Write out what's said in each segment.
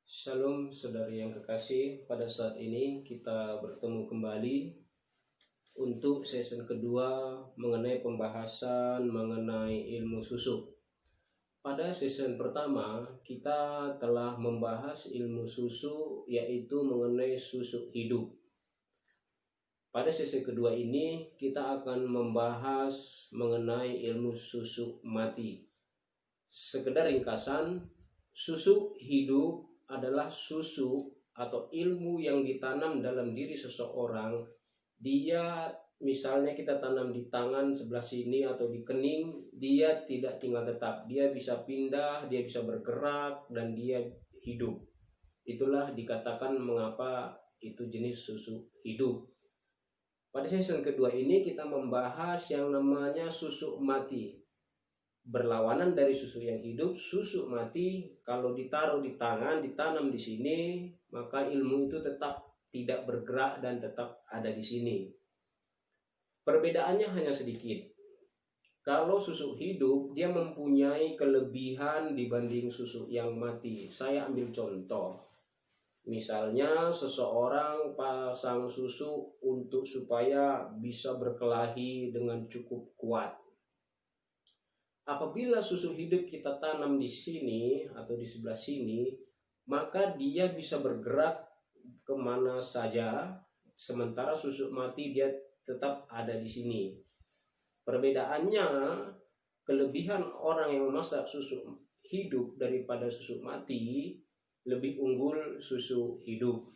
Shalom saudari yang kekasih, pada saat ini kita bertemu kembali untuk season kedua mengenai pembahasan mengenai ilmu susuk. Pada season pertama kita telah membahas ilmu susuk, yaitu mengenai susuk hidup. Pada sesi kedua ini kita akan membahas mengenai ilmu susuk mati. Sekedar ringkasan, susuk hidup adalah susu atau ilmu yang ditanam dalam diri seseorang. Dia misalnya kita tanam di tangan sebelah sini atau di kening, dia tidak tinggal tetap, dia bisa pindah, dia bisa bergerak, dan dia hidup. Itulah dikatakan mengapa itu jenis susu hidup. Pada season kedua ini kita membahas yang namanya susuk mati. Berlawanan dari susu yang hidup, susu mati kalau ditaruh di tangan, ditanam di sini, maka ilmu itu tetap tidak bergerak dan tetap ada di sini. Perbedaannya hanya sedikit. Kalau susu hidup, dia mempunyai kelebihan dibanding susu yang mati. Saya ambil contoh. Misalnya seseorang pasang susu untuk supaya bisa berkelahi dengan cukup kuat. Apabila susu hidup kita tanam di sini atau di sebelah sini, maka dia bisa bergerak kemana saja, sementara susu mati dia tetap ada di sini. Perbedaannya, kelebihan orang yang memasak susu hidup daripada susu mati lebih unggul susu hidup,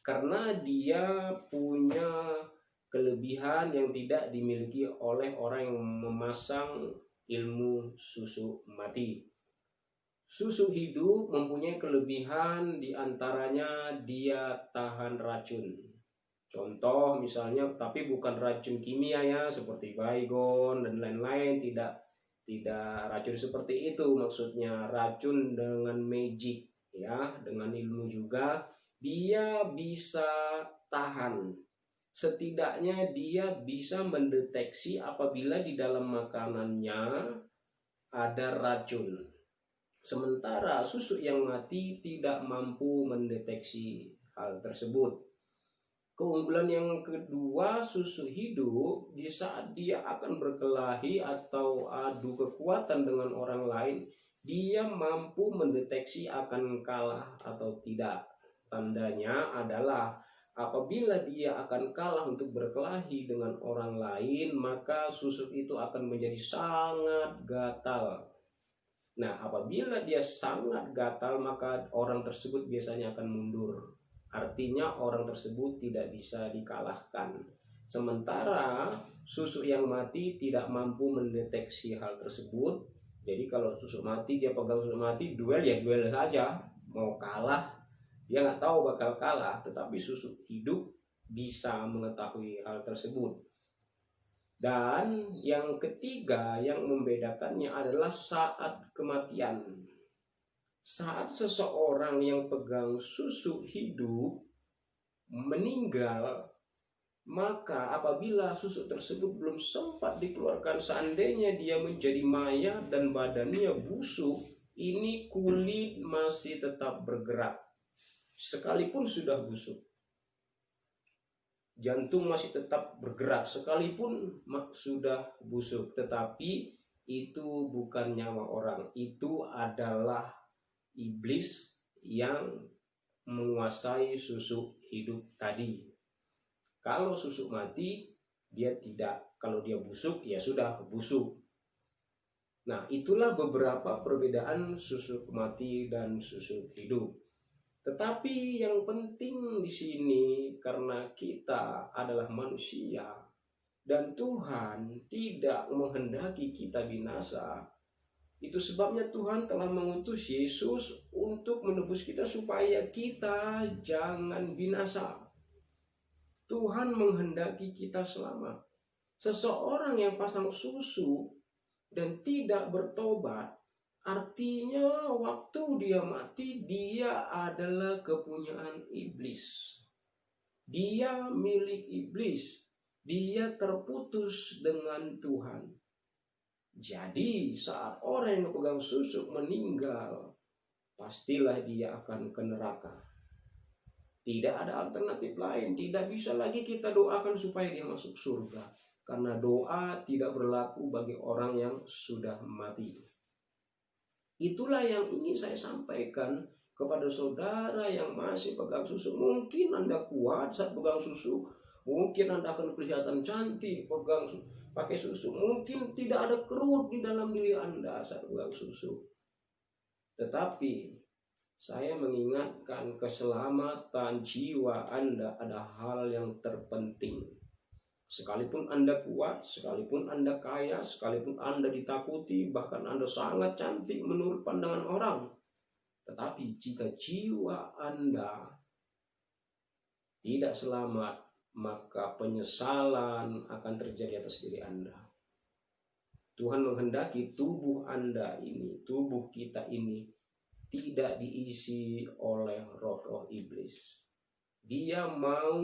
karena dia punya kelebihan yang tidak dimiliki oleh orang yang memasang ilmu susu mati. Susu hidup mempunyai kelebihan, diantaranya dia tahan racun. Contoh misalnya, tapi bukan racun kimia ya, seperti baygon dan lain-lain, tidak racun seperti itu. Maksudnya racun dengan magic ya, dengan ilmu juga dia bisa tahan. Setidaknya dia bisa mendeteksi apabila di dalam makanannya ada racun. Sementara susu yang mati tidak mampu mendeteksi hal tersebut. Keunggulan yang kedua, susu hidup di saat dia akan berkelahi atau adu kekuatan dengan orang lain, dia mampu mendeteksi akan kalah atau tidak. Tandanya adalah apabila dia akan kalah untuk berkelahi dengan orang lain, maka susu itu akan menjadi sangat gatal. Nah, apabila dia sangat gatal, maka orang tersebut biasanya akan mundur. Artinya orang tersebut tidak bisa dikalahkan. Sementara susu yang mati tidak mampu mendeteksi hal tersebut. Jadi kalau susu mati, dia pegang susu mati, duel ya duel saja. Mau kalah, dia nggak tahu bakal kalah, tetapi susu hidup bisa mengetahui hal tersebut. Dan yang ketiga yang membedakannya adalah saat kematian. Saat seseorang yang pegang susu hidup meninggal, maka apabila susu tersebut belum sempat dikeluarkan, seandainya dia menjadi mayat dan badannya busuk, ini kulit masih tetap bergerak sekalipun sudah busuk. Jantung masih tetap bergerak sekalipun sudah busuk, tetapi itu bukan nyawa orang, itu adalah iblis yang menguasai susu hidup tadi. Kalau susu mati, dia tidak. Kalau dia busuk, ya sudah busuk. Nah, itulah beberapa perbedaan susu mati dan susu hidup. Tetapi yang penting di sini, karena kita adalah manusia dan Tuhan tidak menghendaki kita binasa, itu sebabnya Tuhan telah mengutus Yesus untuk menebus kita supaya kita jangan binasa. Tuhan menghendaki kita selamat. Seseorang yang pasang susu dan tidak bertobat, artinya waktu dia mati, dia adalah kepunyaan iblis. Dia milik iblis. Dia terputus dengan Tuhan. Jadi saat orang yang pegang susu meninggal, pastilah dia akan ke neraka. Tidak ada alternatif lain. Tidak bisa lagi kita doakan supaya dia masuk surga. Karena doa tidak berlaku bagi orang yang sudah mati. Itulah yang ingin saya sampaikan kepada saudara yang masih pegang susu. Mungkin Anda kuat saat pegang susu. Mungkin Anda akan kelihatan cantik pakai susu. Mungkin tidak ada kerut di dalam diri Anda saat pegang susu. Tetapi saya mengingatkan keselamatan jiwa Anda ada hal yang terpenting. Sekalipun Anda kuat, sekalipun Anda kaya, sekalipun Anda ditakuti, bahkan Anda sangat cantik menurut pandangan orang. Tetapi jika jiwa Anda tidak selamat, maka penyesalan akan terjadi atas diri Anda. Tuhan menghendaki tubuh Anda ini, tubuh kita ini, tidak diisi oleh roh-roh iblis. Dia mau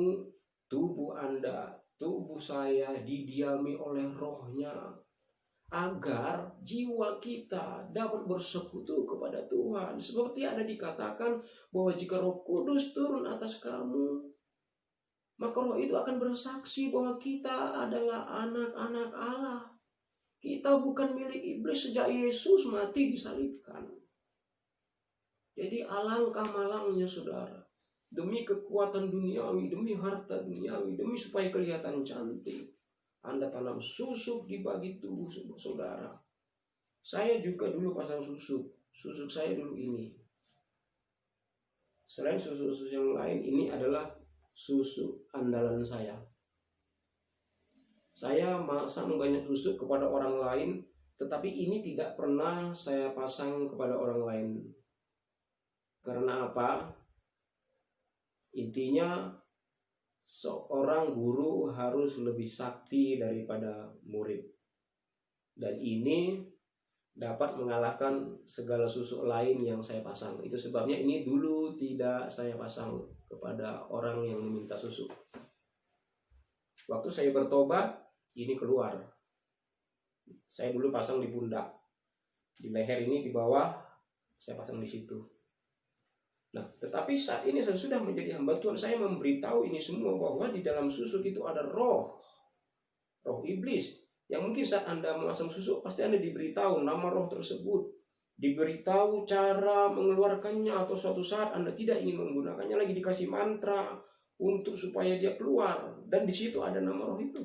tubuh Anda, tubuh saya didiami oleh rohnya, agar jiwa kita dapat bersekutu kepada Tuhan. Seperti ada dikatakan bahwa jika Roh Kudus turun atas kamu, maka roh itu akan bersaksi bahwa kita adalah anak-anak Allah. Kita bukan milik iblis sejak Yesus mati disalibkan. Jadi alangkah malangnya saudara, demi kekuatan duniawi, demi harta duniawi, demi supaya kelihatan cantik, Anda tanam susuk di bagi tubuh saudara. Saya juga dulu pasang susuk saya dulu ini. Selain susu yang lain, ini adalah susu andalan saya. Saya masang banyak susuk kepada orang lain, tetapi ini tidak pernah saya pasang kepada orang lain. Karena apa? Intinya seorang guru harus lebih sakti daripada murid. Dan ini dapat mengalahkan segala susuk lain yang saya pasang. Itu sebabnya ini dulu tidak saya pasang kepada orang yang meminta susuk. Waktu saya bertobat, ini keluar. Saya dulu pasang di pundak. Di leher ini di bawah, saya pasang di situ. Nah, tetapi saat ini saya sudah menjadi hamba Tuhan, saya memberitahu ini semua bahwa di dalam susuk itu ada roh iblis. Yang mungkin saat Anda memasang susuk, pasti Anda diberitahu nama roh tersebut, diberitahu cara mengeluarkannya, atau suatu saat Anda tidak ingin menggunakannya lagi, dikasih mantra untuk supaya dia keluar, dan di situ ada nama roh itu.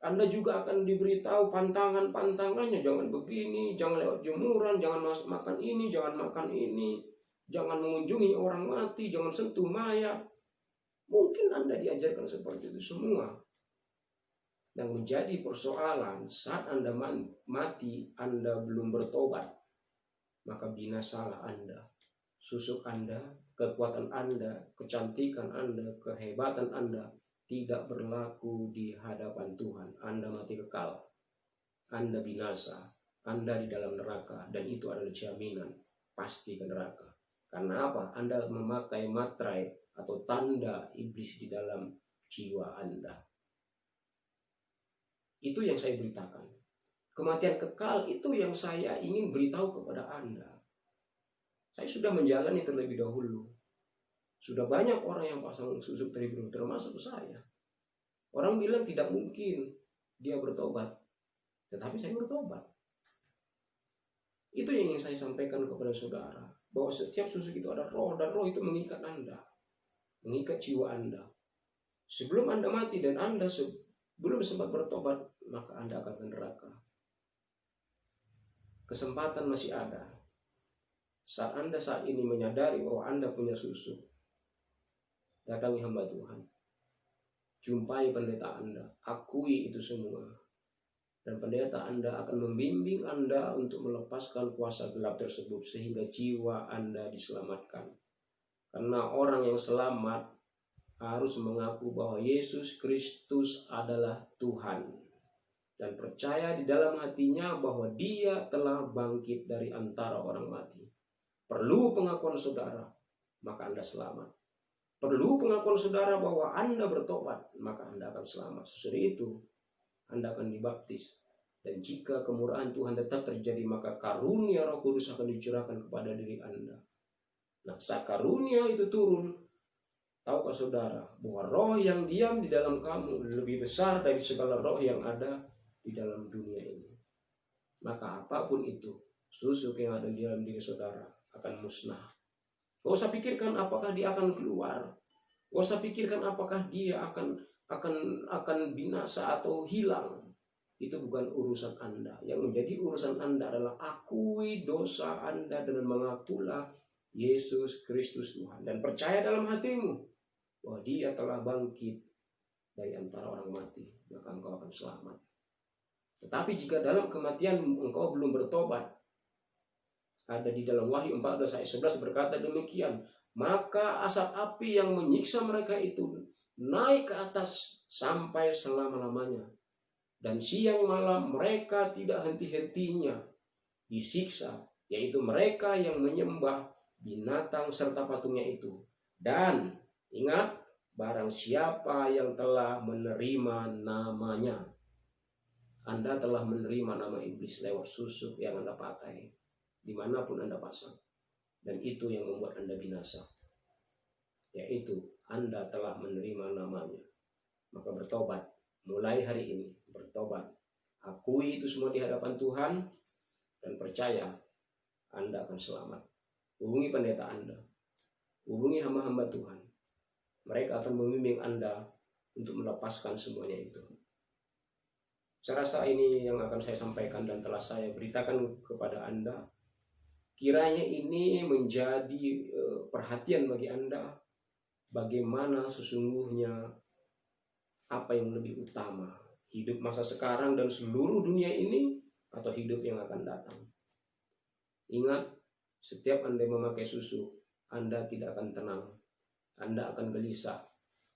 Anda juga akan diberitahu pantangannya, jangan begini, jangan lewat jemuran, jangan makan ini, jangan makan ini. Jangan mengunjungi orang mati, jangan sentuh mayat. Mungkin Anda diajarkan seperti itu semua. Dan menjadi persoalan saat Anda mati, Anda belum bertobat, maka binasalah Anda. Susuk Anda, kekuatan Anda, kecantikan Anda, kehebatan Anda tidak berlaku di hadapan Tuhan. Anda mati kekal, Anda binasa, Anda di dalam neraka, dan itu adalah jaminan pasti ke neraka. Karena apa? Anda memakai matrai atau tanda iblis di dalam jiwa Anda. Itu yang saya beritakan. Kematian kekal itu yang saya ingin beritahu kepada Anda. Saya sudah menjalani terlebih dahulu. Sudah banyak orang yang pasang susuk terlebih dahulu, termasuk saya. Orang bilang tidak mungkin dia bertobat. Tetapi saya bertobat. Itu yang ingin saya sampaikan kepada saudara. Bahwa setiap susuk itu ada roh, dan roh itu mengikat Anda, mengikat jiwa Anda. Sebelum Anda mati dan Anda belum sempat bertobat, maka Anda akan ke neraka. Kesempatan masih ada. Saat Anda saat ini menyadari bahwa Anda punya susuk, datangi hamba Tuhan. Jumpai pendeta Anda, akui itu semua. Dan pendeta Anda akan membimbing Anda untuk melepaskan kuasa gelap tersebut sehingga jiwa Anda diselamatkan. Karena orang yang selamat harus mengaku bahwa Yesus Kristus adalah Tuhan dan percaya di dalam hatinya bahwa Dia telah bangkit dari antara orang mati. Perlu pengakuan saudara, maka Anda selamat. Perlu pengakuan saudara bahwa Anda bertobat, maka Anda akan selamat. Sesudah itu Anda akan dibaptis Dan jika kemurahan Tuhan tetap terjadi, maka karunia Roh Kudus akan dicurahkan kepada diri Anda. Nah, saat karunia itu turun, tahukah saudara bahwa roh yang diam di dalam kamu lebih besar dari segala roh yang ada di dalam dunia ini. Maka apapun itu, susuk yang ada di dalam diri saudara akan musnah. Gak usah pikirkan apakah dia akan keluar. Gak usah pikirkan apakah dia akan binasa atau hilang. Itu bukan urusan Anda. Yang menjadi urusan Anda adalah akui dosa Anda dengan mengakulah Yesus Kristus Tuhan. Dan percaya dalam hatimu bahwa dia telah bangkit dari antara orang mati. Maka engkau akan selamat. Tetapi jika dalam kematian engkau belum bertobat, ada di dalam Wahyu 14 ayat 11 berkata demikian, maka asap api yang menyiksa mereka itu naik ke atas sampai selama-lamanya. Dan siang malam mereka tidak henti-hentinya disiksa, yaitu mereka yang menyembah binatang serta patungnya itu. Dan ingat, barang siapa yang telah menerima namanya. Anda telah menerima nama iblis lewat susuk yang Anda pakai, dimanapun Anda pasang. Dan itu yang membuat Anda binasa, yaitu Anda telah menerima namanya. Maka bertobat, mulai hari ini bertobat. Akui itu semua di hadapan Tuhan dan percaya Anda akan selamat. Hubungi pendeta Anda, hubungi hamba-hamba Tuhan. Mereka akan membimbing Anda untuk melepaskan semuanya itu. Saya rasa ini yang akan saya sampaikan dan telah saya beritakan kepada Anda. Kiranya ini menjadi perhatian bagi Anda, bagaimana sesungguhnya apa yang lebih utama, hidup masa sekarang dan seluruh dunia ini, atau hidup yang akan datang. Ingat, setiap Anda memakai susu, Anda tidak akan tenang, Anda akan gelisah,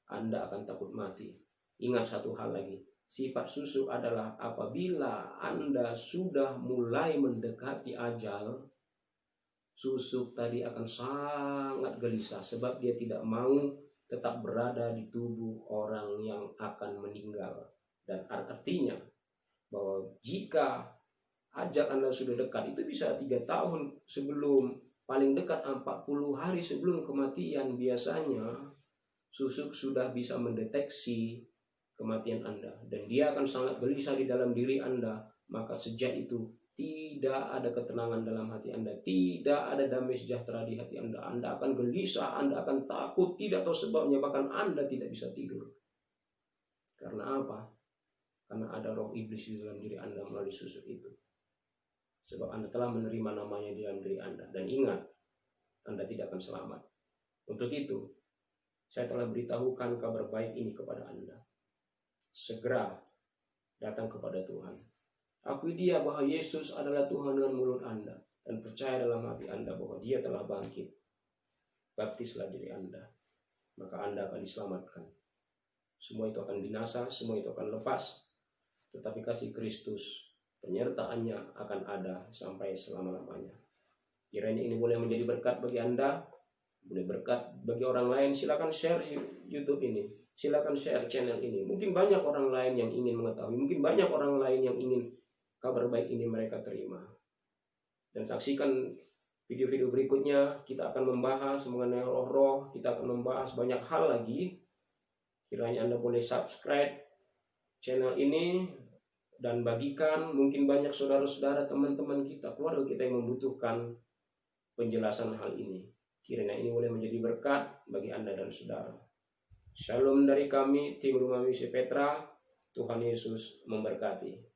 Anda akan takut mati. Ingat satu hal lagi, sifat susu adalah apabila Anda sudah mulai mendekati ajal, susuk tadi akan sangat gelisah sebab dia tidak mau tetap berada di tubuh orang yang akan meninggal. Dan artinya bahwa jika ajal Anda sudah dekat, itu bisa 3 tahun sebelum, paling dekat 40 hari sebelum kematian, biasanya susuk sudah bisa mendeteksi kematian Anda. Dan dia akan sangat gelisah di dalam diri Anda. Maka sejak itu tidak ada ketenangan dalam hati Anda, tidak ada damai sejahtera di hati Anda. Anda akan gelisah, Anda akan takut, tidak tahu sebabnya, bahkan Anda tidak bisa tidur. Karena apa? Karena ada roh iblis di dalam diri Anda melalui susuk itu. Sebab Anda telah menerima namanya di dalam diri Anda. Dan ingat, Anda tidak akan selamat. Untuk itu, saya telah beritahukan kabar baik ini kepada Anda. Segera datang kepada Tuhan. Akui dia bahwa Yesus adalah Tuhan dengan mulut Anda. Dan percaya dalam hati Anda bahwa dia telah bangkit. Baptislah diri Anda. Maka Anda akan diselamatkan. Semua itu akan binasa, semua itu akan lepas. Tetapi kasih Kristus, penyertaannya akan ada sampai selama-lamanya. Kiranya ini boleh menjadi berkat bagi Anda, boleh berkat bagi orang lain. Silakan share YouTube ini, silakan share channel ini. Mungkin banyak orang lain yang ingin mengetahui, mungkin banyak orang lain yang ingin kabar baik ini mereka terima. Dan saksikan video-video berikutnya, kita akan membahas mengenai roh-roh, kita akan membahas banyak hal lagi. Kiranya Anda boleh subscribe channel ini dan bagikan, mungkin banyak saudara-saudara, teman-teman kita, keluarga kita yang membutuhkan penjelasan hal ini. Kiranya ini boleh menjadi berkat bagi Anda dan saudara. Shalom dari kami, tim Rumah Misi Petra. Tuhan Yesus memberkati.